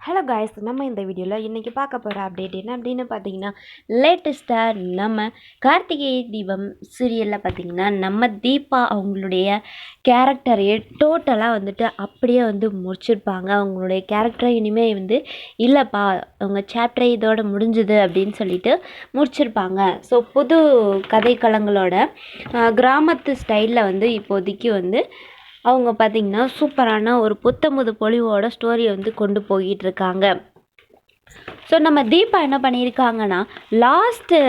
Hello guys, நம்ம இந்த வீடியோவில் இன்றைக்கி பார்க்க போகிற அப்டேட் என்ன அப்படின்னு பார்த்தீங்கன்னா, லேட்டஸ்ட்டாக நம்ம கார்த்திகை தீபம் சீரியலில் பார்த்தீங்கன்னா நம்ம தீபா அவங்களுடைய கேரக்டரையே டோட்டலாக வந்துட்டு அப்படியே முடிச்சிருப்பாங்க. அவங்களுடைய கேரக்டரை இனிமேல் இல்லைப்பா, அவங்க சாப்டரை இதோட முடிஞ்சுது அப்படின்னு சொல்லிட்டு முடிச்சிருப்பாங்க. ஸோ புது கதைக்களங்களோட கிராமத்து ஸ்டைலில் இப்போதைக்கு அவங்க பார்த்திங்கன்னா சூப்பரான ஒரு புத்தமுது பொலிவோட ஸ்டோரியை கொண்டு போய்கிட்டு இருக்காங்க. ஸோ நம்ம தீபா என்ன பண்ணியிருக்காங்கன்னா, லாஸ்ட்டு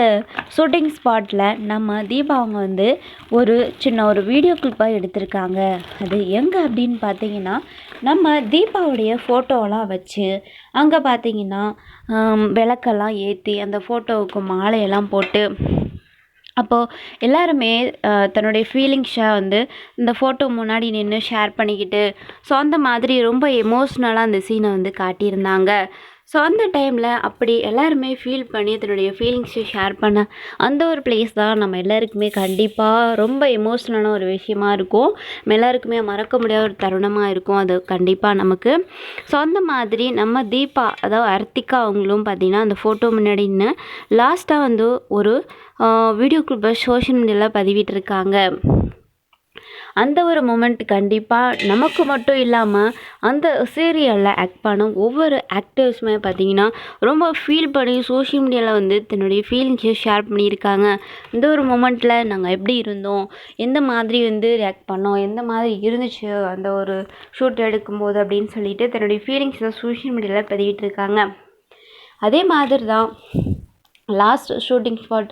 ஷூட்டிங் ஸ்பாட்டில் நம்ம தீபா அவங்க ஒரு சின்ன ஒரு வீடியோ கிளிப்பாக எடுத்திருக்காங்க. அது எங்கே அப்படின்னு பார்த்தீங்கன்னா, நம்ம தீபாவுடைய ஃபோட்டோலாம் வச்சு அங்கே பார்த்திங்கன்னா விளக்கெல்லாம் ஏற்றி அந்த ஃபோட்டோவுக்கு மாலையெல்லாம் போட்டு அப்போது எல்லாருமே தன்னுடைய ஃபீலிங்ஸை இந்த ஃபோட்டோ முன்னாடி நின்று ஷேர் பண்ணிக்கிட்டு, ஸோ அந்த மாதிரி ரொம்ப எமோஷ்னலாக அந்த சீனை காட்டியிருந்தாங்க. ஸோ அந்த டைமில் அப்படி எல்லாருமே ஃபீல் பண்ணி தன்னுடைய ஃபீலிங்ஸை ஷேர் பண்ண அந்த ஒரு பிளேஸ் தான் நம்ம எல்லாருக்குமே கண்டிப்பாக ரொம்ப எமோஷ்னலான ஒரு விஷயமா இருக்கும். நம்ம எல்லாருக்குமே மறக்க முடியாத ஒரு தருணமாக இருக்கும் அது கண்டிப்பாக நமக்கு. ஸோ அந்த மாதிரி நம்ம தீபா, அதாவது அர்த்திகா அவங்களும் பார்த்திங்கன்னா அந்த ஃபோட்டோ முன்னாடி நின்று லாஸ்ட்டாக ஒரு வீடியோ கிளிப்பை சோஷியல் மீடியாவில் பதிவிட்டிருக்காங்க. அந்த ஒரு மூமெண்ட் கண்டிப்பாக நமக்கு மட்டும் இல்லாமல் அந்த சீரியலில் ஆக்ட் பண்ண ஒவ்வொரு ஆக்டர்ஸுமே பார்த்திங்கன்னா ரொம்ப ஃபீல் பண்ணி சோஷியல் மீடியாவில் தன்னுடைய ஃபீலிங்ஸை ஷேர் பண்ணியிருக்காங்க. இந்த ஒரு மூமெண்ட்டில் நாங்கள் எப்படி இருந்தோம், எந்த மாதிரி ரியாக்ட் பண்ணோம், எந்த மாதிரி இருந்துச்சு அந்த ஒரு ஷூட் எடுக்கும்போது அப்படின்னு சொல்லிட்டு தன்னுடைய ஃபீலிங்ஸை சோஷியல் மீடியாவில் பதிவிட்டிருக்காங்க. அதே மாதிரி தான் last shooting spot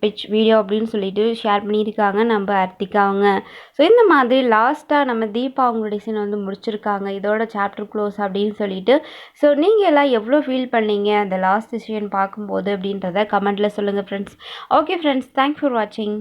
pitch video அப்படின்னு சொல்லிட்டு ஷேர் பண்ணியிருக்காங்க நம்ம அர்த்திகா அவங்க. ஸோ இந்த மாதிரி லாஸ்ட்டாக நம்ம தீபா அவங்களுடைய சீனை முடிச்சிருக்காங்க. இதோட சாப்டர் க்ளோஸ் அப்படின்னு சொல்லிட்டு. ஸோ நீங்கள் எல்லாம் எவ்வளோ ஃபீல் பண்ணீங்க அந்த லாஸ்ட் சீன் பார்க்கும்போது அப்படின்றத கமெண்ட்டில் சொல்லுங்கள் friends. Okay friends, thanks for வாட்சிங்.